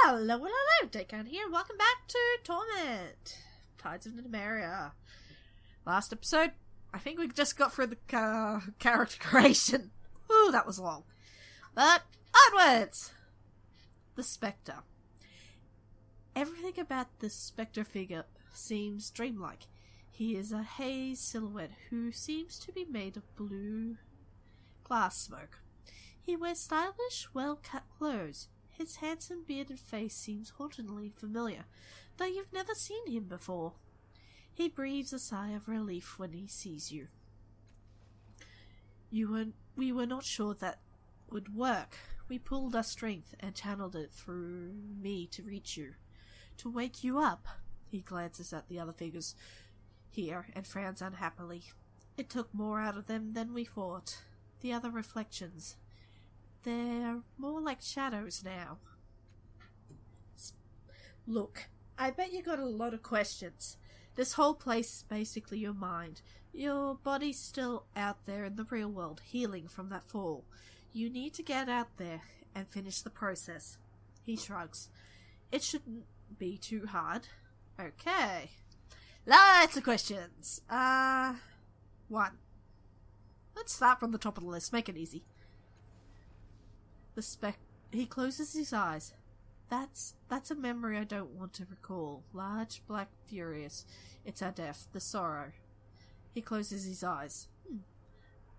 Hello, Daycarn here. Welcome back to Torment. Tides of Numenera. Last episode, I think we just got through the character creation. Ooh, that was long. But, onwards! The Spectre. Everything about this Spectre figure seems dreamlike. He is a haze silhouette who seems to be made of blue glass smoke. He wears stylish, well-cut clothes. His handsome bearded face seems hauntingly familiar, though you've never seen him before. He breathes a sigh of relief when he sees you. We were not sure that would work. We pulled our strength and channeled it through me to reach you. To wake you up. He glances at the other figures here and frowns unhappily. It took more out of them than we thought. The other reflections. They're more like shadows now. Look, I bet you got a lot of questions. This whole place is basically your mind. Your body's still out there in the real world, healing from that fall. You need to get out there and finish the process. He shrugs. It shouldn't be too hard. Okay. Lots of questions. 1. Let's start from the top of the list. Make it easy. He closes his eyes. That's a memory I don't want to recall. Large, black, furious. It's our death, the sorrow. He closes his eyes.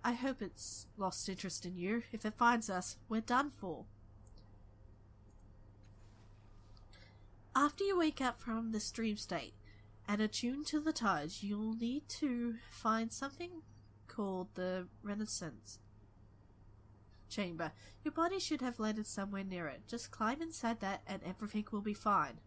I hope it's lost interest in you. If it finds us, we're done for. After you wake up from this dream state and attune to the tides, you'll need to find something called the Renaissance chamber. Your body should have landed somewhere near it. Just climb inside that and everything will be fine.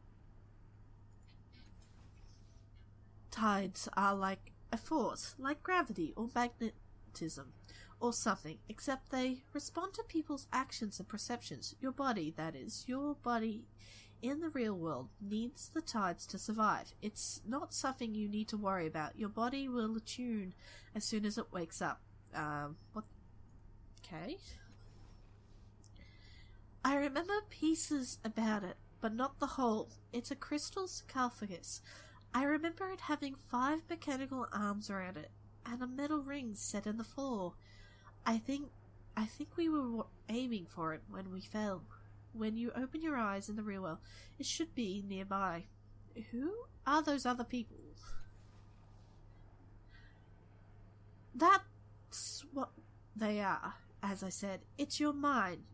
Tides are like a force, like gravity or magnetism or something, except they respond to people's actions and perceptions. Your body, that is, your body in the real world needs the tides to survive. It's not something you need to worry about. Your body will attune as soon as it wakes up. What? Okay. I remember pieces about it, but not the whole. It's a crystal sarcophagus. I remember it having 5 mechanical arms around it, and a metal ring set in the floor. I think we were aiming for it when we fell. When you open your eyes in the real world, it should be nearby. Who are those other people? That's what they are. As I said, it's your mind.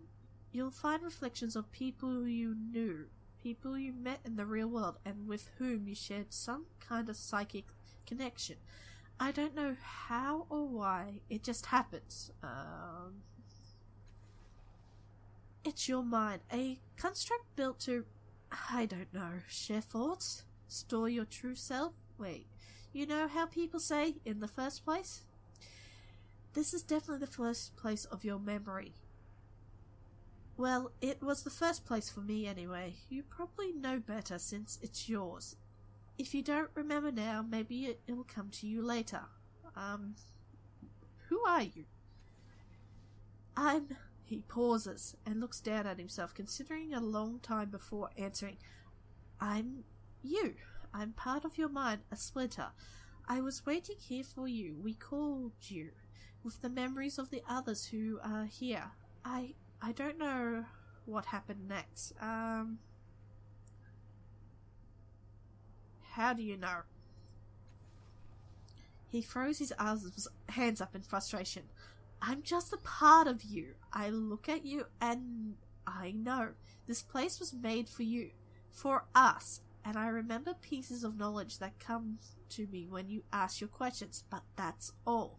You'll find reflections of people you knew, people you met in the real world, and with whom you shared some kind of psychic connection. I don't know how or why, it just happens. It's your mind, a construct built to, I don't know, share thoughts? Store your true self? Wait, you know how people say, in the first place? This is definitely the first place of your memory. Well, it was the first place for me anyway. You probably know better since it's yours. If you don't remember now, maybe it'll come to you later. Who are you? He pauses and looks down at himself, considering a long time before answering. I'm you. I'm part of your mind, a splinter. I was waiting here for you. We called you. With the memories of the others who are here. I don't know what happened next. How do you know? He throws his hands up in frustration. I'm just a part of you. I look at you and I know. This place was made for you. For us. And I remember pieces of knowledge that come to me when you ask your questions. But that's all.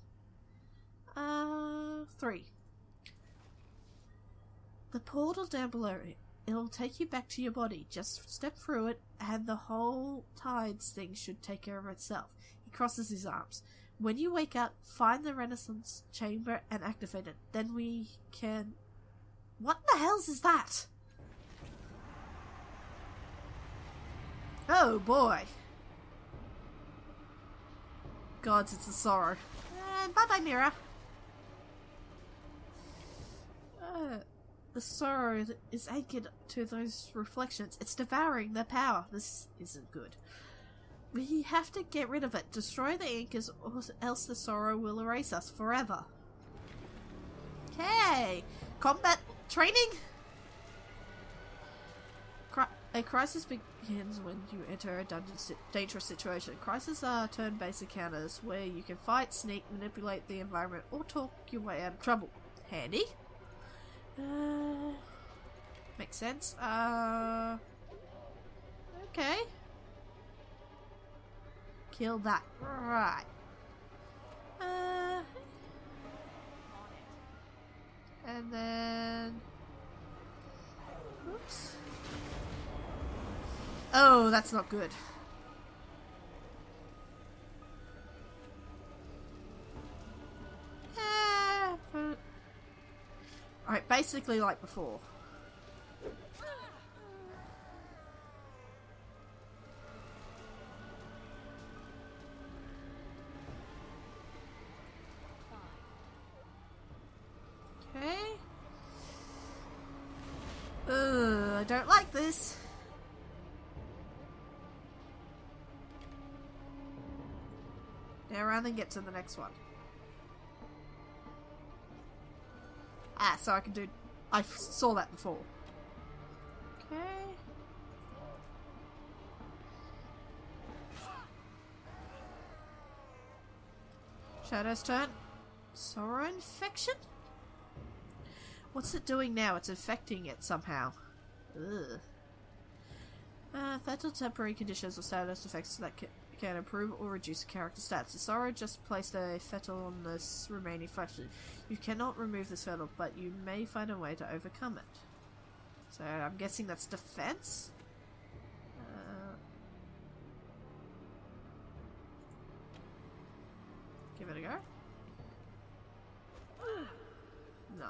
3. The portal down below, it'll take you back to your body. Just step through it, and the whole tides thing should take care of itself. He crosses his arms. When you wake up, find the Renaissance chamber and activate it. Then we can... What the hell's is that? Oh boy. Gods, it's a sorrow. And bye-bye, Mira. The sorrow is anchored to those reflections. It's devouring their power. This isn't good. We have to get rid of it. Destroy the anchors, or else the sorrow will erase us forever. Okay. Combat training? A crisis begins when you enter a dangerous situation. Crises are turn-based encounters where you can fight, sneak, manipulate the environment, or talk your way out of trouble. Handy. Makes sense. Okay. Kill that. Right. And then... Oops. Oh, that's not good. Alright, basically like before. Okay. I don't like this. Now around and get to the next one. Ah, so I can do... I saw that before. Okay. Shadow's turn. Sorrow infection? What's it doing now? It's infecting it somehow. Ugh. Fatal temporary conditions or status effects that can improve or reduce character stats. The sorrow just placed a fetal on this remaining faction. You cannot remove this fetal, but you may find a way to overcome it. So I'm guessing that's defense? Give it a go. No.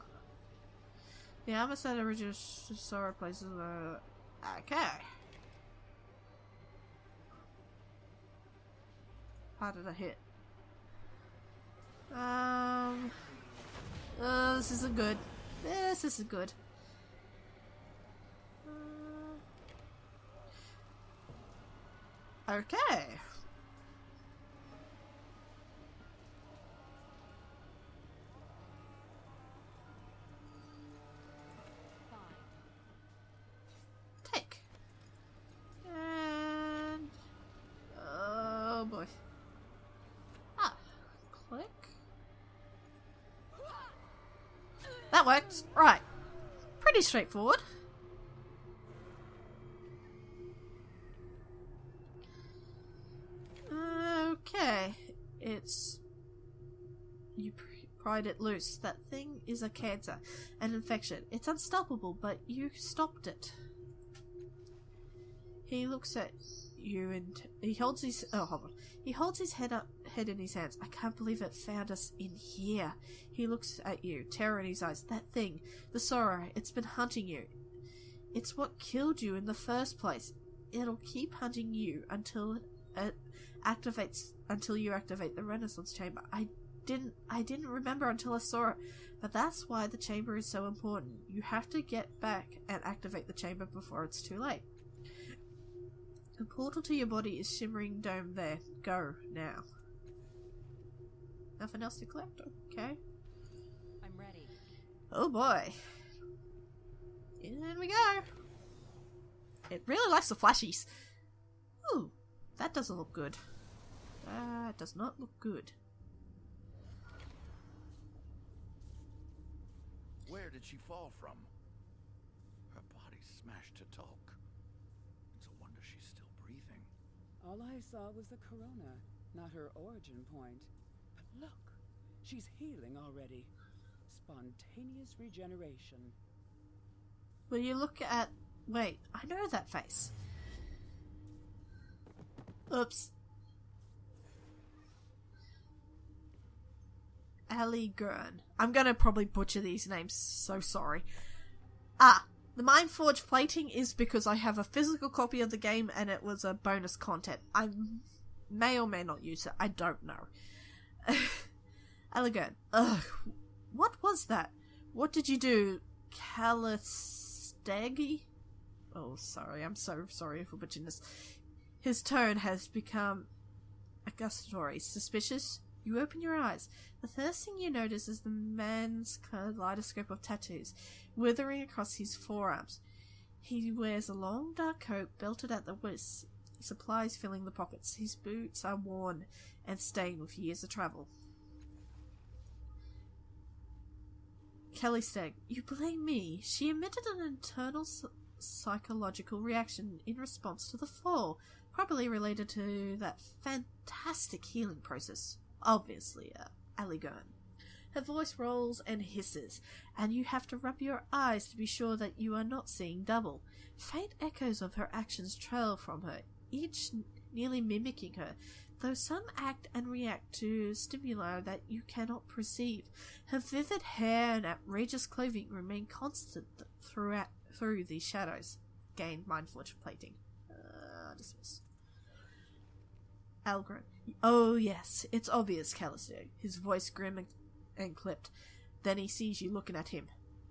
The armor set reduces sorrow places. Okay. How did I hit? This isn't good. This isn't good. Okay. Take. And... oh boy. Click. That worked. Right. Pretty straightforward. Okay. It's... you pried it loose. That thing is a cancer. An infection. It's unstoppable, but you stopped it. He looks at you and he holds his... oh, hold on. He holds his head in his hands. I can't believe it found us in here. He looks at you, terror in his eyes. That thing, the sorrow, it's been hunting you. It's what killed you in the first place. It'll keep hunting you until it activates, until you activate the Renaissance Chamber. I didn't remember until I saw it, but that's why the chamber is so important. You have to get back and activate the chamber before it's too late. The portal to your body is shimmering dome there. Go, now. Nothing else to collect? Okay. I'm ready. Oh boy. In we go. It really likes the flashies. Ooh, that doesn't look good. That does not look good. Where did she fall from? Her body's smashed to talk. It's a wonder she's still breathing. All I saw was the corona, not her origin point. But look, she's healing already. Spontaneous regeneration. Will you look at... wait, I know that face. Oops. Awaken. I'm gonna probably butcher these names, so sorry. Ah, the Mindforge plating is because I have a physical copy of the game and it was a bonus content. I may or may not use it, I don't know. Awaken. Ugh, what was that? What did you do? Calistegi. Oh, sorry, I'm so sorry for butchering this. His tone has become accusatory. Suspicious? You open your eyes. The first thing you notice is the man's kaleidoscope of tattoos withering across his forearms. He wears a long dark coat belted at the waist, supplies filling the pockets. His boots are worn and stained with years of travel. Kelly Stagg, you blame me. She emitted an internal psychological reaction in response to the fall, probably related to that fantastic healing process. Obviously, Awaken. Her voice rolls and hisses, and you have to rub your eyes to be sure that you are not seeing double. Faint echoes of her actions trail from her, each nearly mimicking her, though some act and react to stimuli that you cannot perceive. Her vivid hair and outrageous clothing remain constant through these shadows. Gain mindful plating. Dismiss. Algren. Oh yes, it's obvious, Callisto. His voice grim and clipped. Then he sees you looking at him.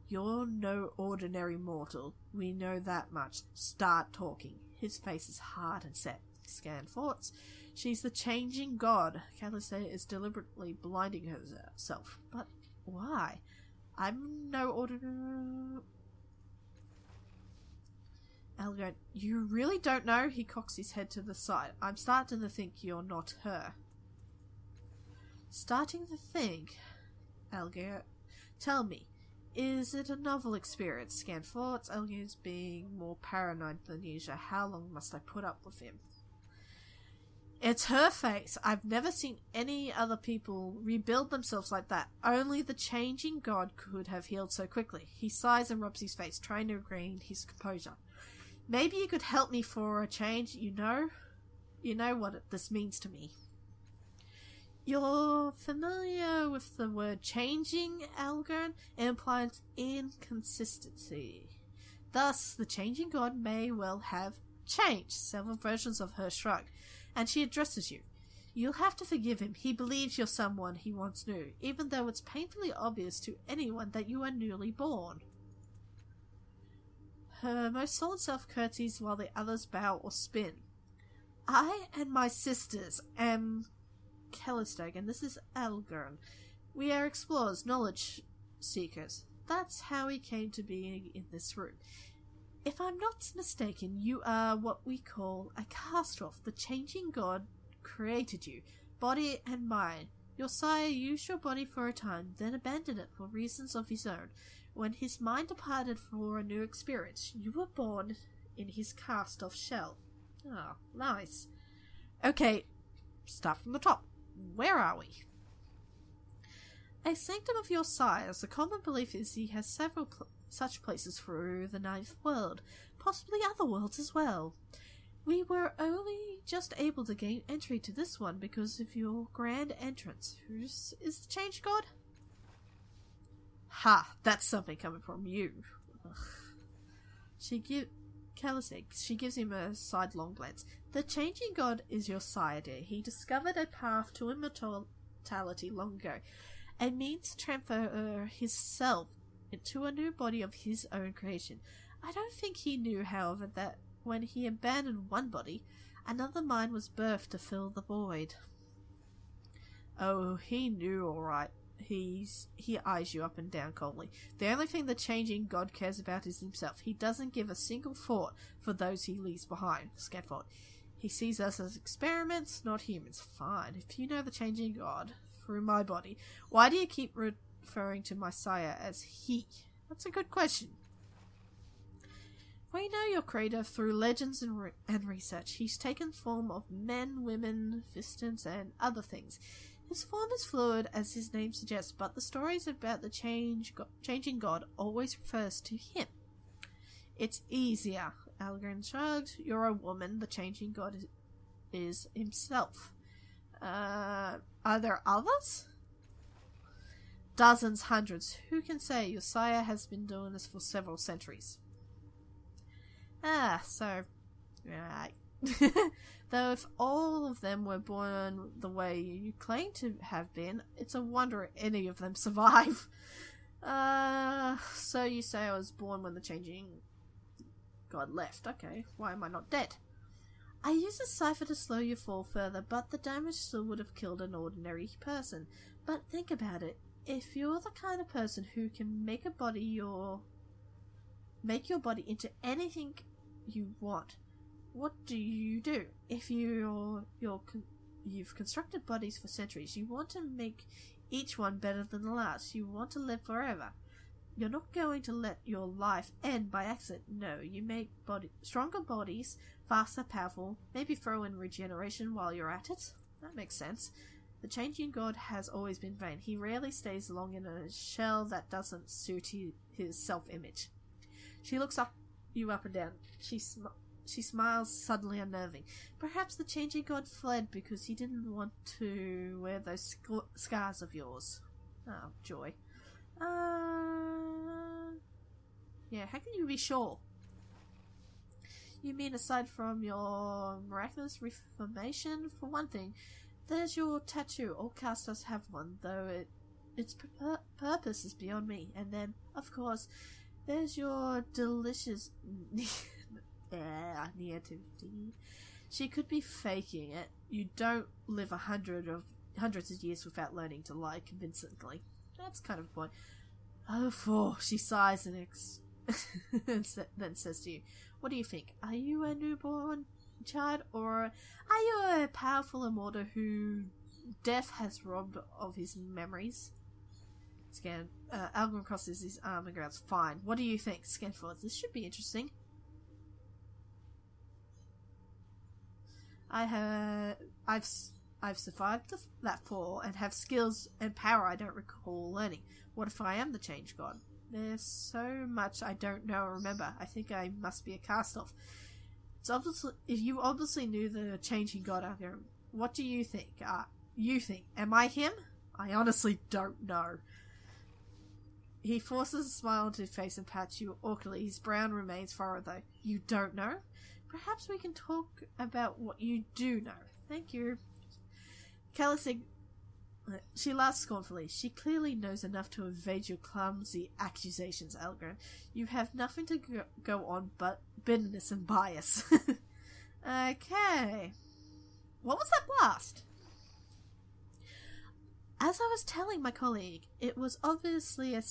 You're no ordinary mortal. We know that much. Start talking. His face is hard and set. Scan thoughts. She's the changing god. Callisto is deliberately blinding herself. But why? I'm no ordinary... Algren, you really don't know? He cocks his head to the side. I'm starting to think you're not her. Starting to think? Algren, tell me, is it a novel experience? Scan thoughts. Algren's being more paranoid than usual. How long must I put up with him? It's her face. I've never seen any other people rebuild themselves like that. Only the changing god could have healed so quickly. He sighs and rubs his face, trying to regain his composure. Maybe you could help me for a change, you know what this means to me. You're familiar with the word changing, Algren? It implies inconsistency. Thus, the changing god may well have changed. Several versions of her shrug, and she addresses you. You'll have to forgive him. He believes you're someone he once knew, even though it's painfully obvious to anyone that you are newly born. Her most solid self curtsies while the others bow or spin. I and my sisters am Kellistag, and this is Algren. We are explorers, knowledge seekers. That's how we came to being in this room. If I'm not mistaken, you are what we call a castoff. The changing god created you, body and mind. Your sire used your body for a time, then abandoned it for reasons of his own. When his mind departed for a new experience, you were born in his cast-off shell. Oh, nice. Okay, start from the top. Where are we? A sanctum of your sire's. The common belief is he has several such places through the ninth world, possibly other worlds as well. We were only just able to gain entry to this one because of your grand entrance. Whose is the change god? Ha! That's something coming from you. Ugh. She gives him a sidelong glance. The changing god is your sire, dear. He discovered a path to immortality long ago, a means to transfer his self into a new body of his own creation. I don't think he knew, however, that when he abandoned one body, another mind was birthed to fill the void. Oh, he knew, all right. He eyes you up and down coldly. The only thing the changing god cares about is himself. He doesn't give a single thought for those he leaves behind. Scatthought. He sees us as experiments, not humans. Fine. If you know the changing god through my body, why do you keep referring to my sire as he? That's a good question. We know your creator through legends and research. He's taken form of men, women, Vistans, and other things. His form is fluid, as his name suggests, but the stories about the changing god always refers to him. It's easier. Algren shrugged. You're a woman. The changing god is himself. Are there others? Dozens, hundreds. Who can say? Your sire has been doing this for several centuries. Right. Though if all of them were born the way you claim to have been, it's a wonder any of them survive. So you say I was born when the changing god left. Okay, why am I not dead? I used a cipher to slow your fall further, but the damage still would have killed an ordinary person. But think about it. If you're the kind of person who can make your body into anything you want, what do you do? If you've constructed bodies for centuries, you want to make each one better than the last. You want to live forever. You're not going to let your life end by accident. No, you make stronger bodies, faster, powerful, maybe throw in regeneration while you're at it. That makes sense. The changing god has always been vain. He rarely stays long in a shell that doesn't suit his self-image. She looks you up and down. She smiles, suddenly unnerving. Perhaps the changing god fled because he didn't want to wear those scars of yours. Oh, joy. Yeah, how can you be sure? You mean aside from your miraculous reformation? For one thing, there's your tattoo. All casters have one, though its purpose is beyond me. And then, of course, there's your delicious naivety. She could be faking it. You don't live hundreds of years without learning to lie convincingly. That's kind of the point. Oh, four. She sighs and then says to you, "What do you think? Are you a newborn child, or are you a powerful immortal who death has robbed of his memories?" Algrim crosses his arm and growls, "Fine. What do you think?" Scanforth, "This should be interesting. I've survived that fall and have skills and power I don't recall learning. What if I am the change god? There's so much I don't know or remember. I think I must be a castoff. It's obviously, if you obviously knew the changing god out there, what do you think? Am I him? I honestly don't know." He forces a smile onto his face and pats you awkwardly. His brown remains furrowed though. "You don't know? Perhaps we can talk about what you do know." "Thank you." She laughs scornfully. "She clearly knows enough to evade your clumsy accusations, Algrim. You have nothing to go on but bitterness and bias." Okay. What was that blast? As I was telling my colleague, it was obviously a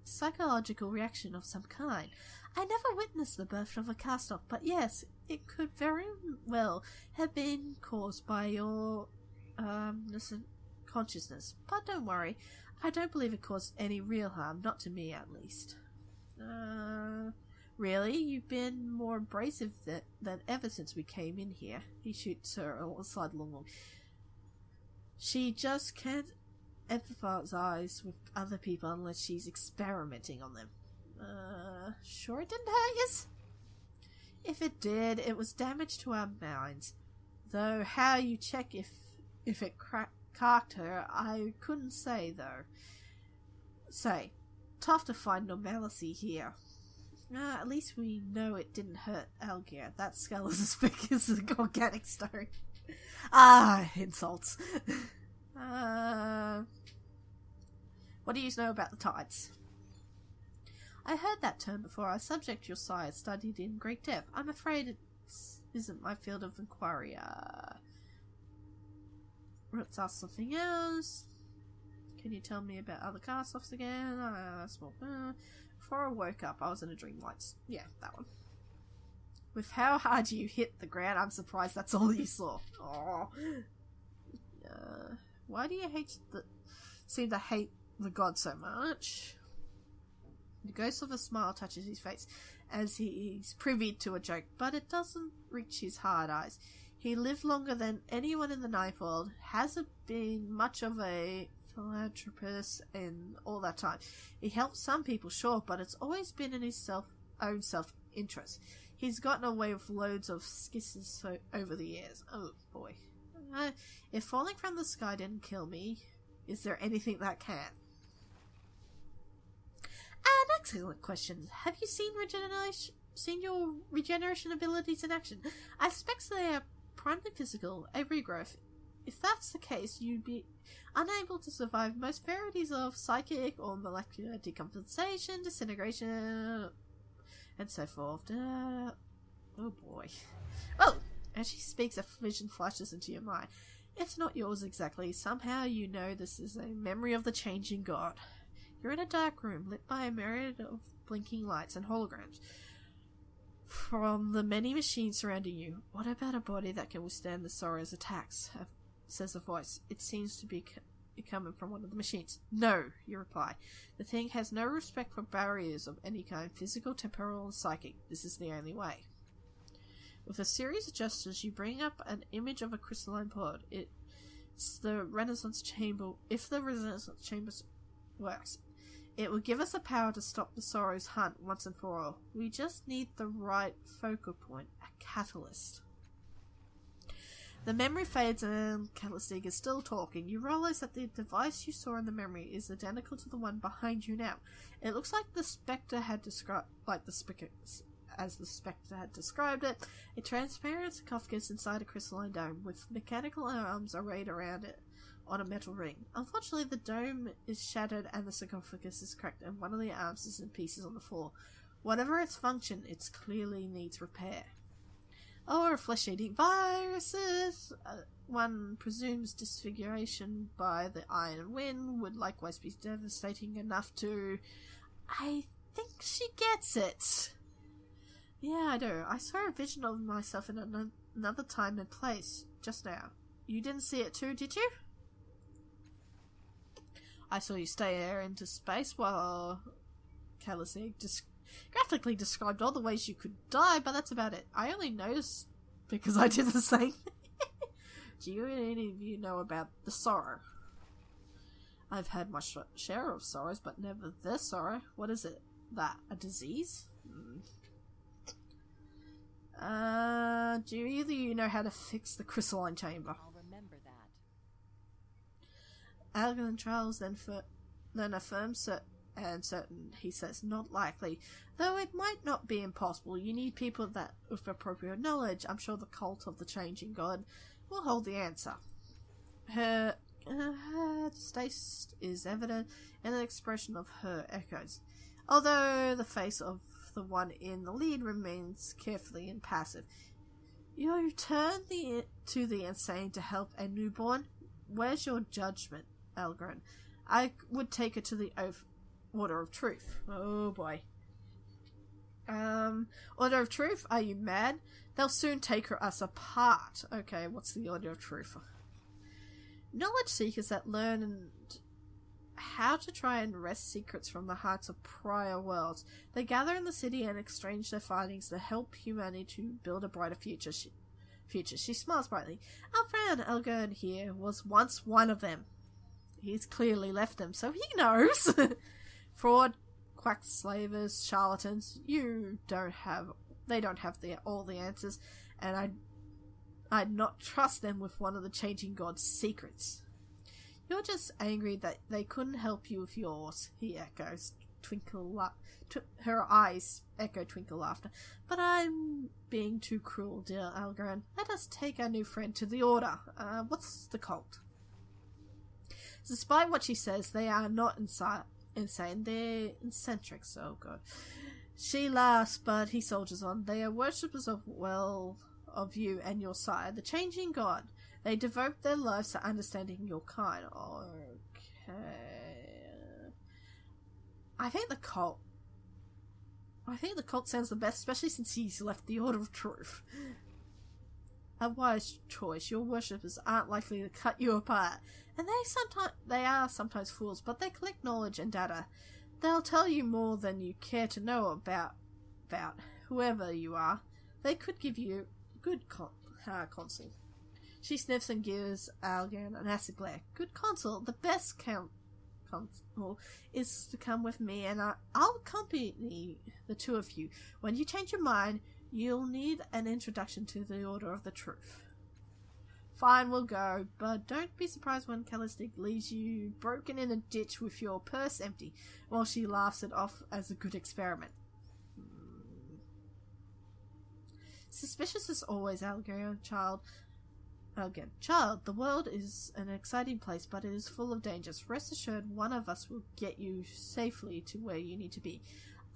psychological reaction of some kind. I never witnessed the birth of a castoff, but yes, it could very well have been caused by your consciousness. But don't worry, I don't believe it caused any real harm, not to me at least. Really? You've been more abrasive than ever since we came in here. He shoots her sidelong. She just can't empathize with other people unless she's experimenting on them. Sure it didn't hurt us? If it did, it was damage to our minds. Though how you check if it carked her, I couldn't say, though. Tough to find normalcy here. At least we know it didn't hurt Algier. That skull is as big as an organic stone. Insults. What do you know about the tides? I heard that term before. A subject your sire studied in great depth. I'm afraid it isn't my field of inquiry. Let's ask something else. Can you tell me about other castoffs again? Before I woke up, I was in a dream once. Yeah, that one. With how hard you hit the ground, I'm surprised that's all you saw. Oh. Why do you seem to hate the god so much? The ghost of a smile touches his face as he's privy to a joke, but it doesn't reach his hard eyes. He lived longer than anyone in the Ninth World, hasn't been much of a philanthropist in all that time. He helped some people, sure, but it's always been in his own self-interest. He's gotten away with loads of skisses over the years. Oh, boy. If falling from the sky didn't kill me, is there anything that can? An excellent question. Have you seen your regeneration abilities in action? I suspect they are primarily physical, a regrowth If that's the case, you'd be unable to survive most varieties of psychic or molecular decomposition, disintegration, and so forth. Oh boy. Oh! As she speaks, a vision flashes into your mind. It's not yours exactly. Somehow you know this is a memory of the changing god. You're in a dark room, lit by a myriad of blinking lights and holograms from the many machines surrounding you. What about a body that can withstand the Sorrow's attacks? Says a voice. It seems to be coming from one of the machines. No, you reply. The thing has no respect for barriers of any kind, physical, temporal, and psychic. This is the only way. With a series of gestures, you bring up an image of a crystalline pod. It's the Renaissance Chamber. If the Renaissance Chamber works, it will give us the power to stop the Sorrow's hunt once and for all. We just need the right focal point, a catalyst. The memory fades and Calistig is still talking. You realize that the device you saw in the memory is identical to the one behind you now. It looks like the Spectre had described, as the Spectre had described it, a transparent sarcophagus inside a crystalline dome with mechanical arms arrayed around it on a metal ring. Unfortunately, the dome is shattered and the sarcophagus is cracked and one of the arms is in pieces on the floor. Whatever its function, it clearly needs repair. Or flesh-eating viruses. One presumes disfiguration by the iron wind would likewise be devastating enough to... I think she gets it. Yeah, I do. I saw a vision of myself in another time and place just now. You didn't see it too, did you? I saw you stare into space while Calisig graphically described all the ways you could die, but that's about it. I only noticed because I did the same. Do any of you know about the sorrow? I've had my share of sorrows, but never this sorrow. What is it? That a disease? Do either of you know how to fix the crystalline chamber? I'll remember that. Algernon Charles then affirms and certain, he says, not likely. Though it might not be impossible. You need people that with appropriate knowledge. I'm sure the cult of the changing god will hold the answer. Her distaste is evident in the expression of her echoes, although the face of the one in the lead remains carefully impassive. You turn to the insane to help a newborn? Where's your judgment, Algren? I would take it to the Order of Truth. Oh boy. Order of Truth? Are you mad? They'll soon take us apart. Okay, what's the Order of Truth? Knowledge seekers that learned how to try and wrest secrets from the hearts of prior worlds. They gather in the city and exchange their findings to help humanity to build a brighter future. She smiles brightly. Our friend Algern here was once one of them. He's clearly left them, so he knows. Fraud, quack slavers, charlatans, they don't have all the answers, and I'd not trust them with one of the changing god's secrets. You're just angry that they couldn't help you with yours, he echoes. Her eyes echo twinkle laughter. But I'm being too cruel, dear Algren. Let us take our new friend to the Order. What's the cult? Despite what she says, they are not insane. They're eccentrics. Oh god. She laughs, but he soldiers on. They are worshippers of you and your side, the changing god. They devote their lives to understanding your kind. Okay. I think the cult sounds the best, especially since he's left the Order of Truth. A wise choice. Your worshippers aren't likely to cut you apart. And they are sometimes fools, but they collect knowledge and data. They'll tell you more than you care to know about whoever you are. They could give you good counsel. She sniffs and gives Algan an acid glare. Good counsel. The best counsel is to come with me, and I'll accompany the two of you. When you change your mind, you'll need an introduction to the Order of the Truth. Fine, we'll go, but don't be surprised when Calistic leaves you broken in a ditch with your purse empty, while she laughs it off as a good experiment. Suspicious as always, Algerian child. Again, child, the world is an exciting place, but it is full of dangers. Rest assured, one of us will get you safely to where you need to be.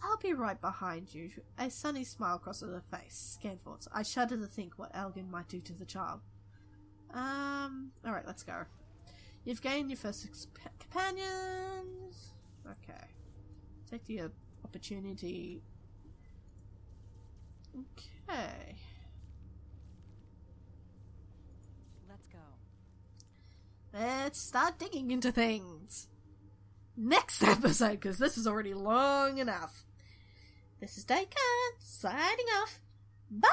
I'll be right behind you. A sunny smile crosses her face. Scan thoughts. I shudder to think what Elgin might do to the child. Alright, let's go. You've gained your first companions. Okay. Take the opportunity. Okay. Let's go. Let's start digging into things. Next episode, because this is already long enough. This is Daycarn, signing off. Bye!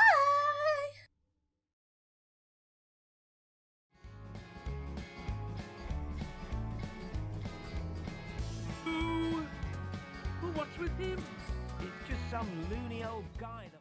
What's with him? He's just some loony old guy that...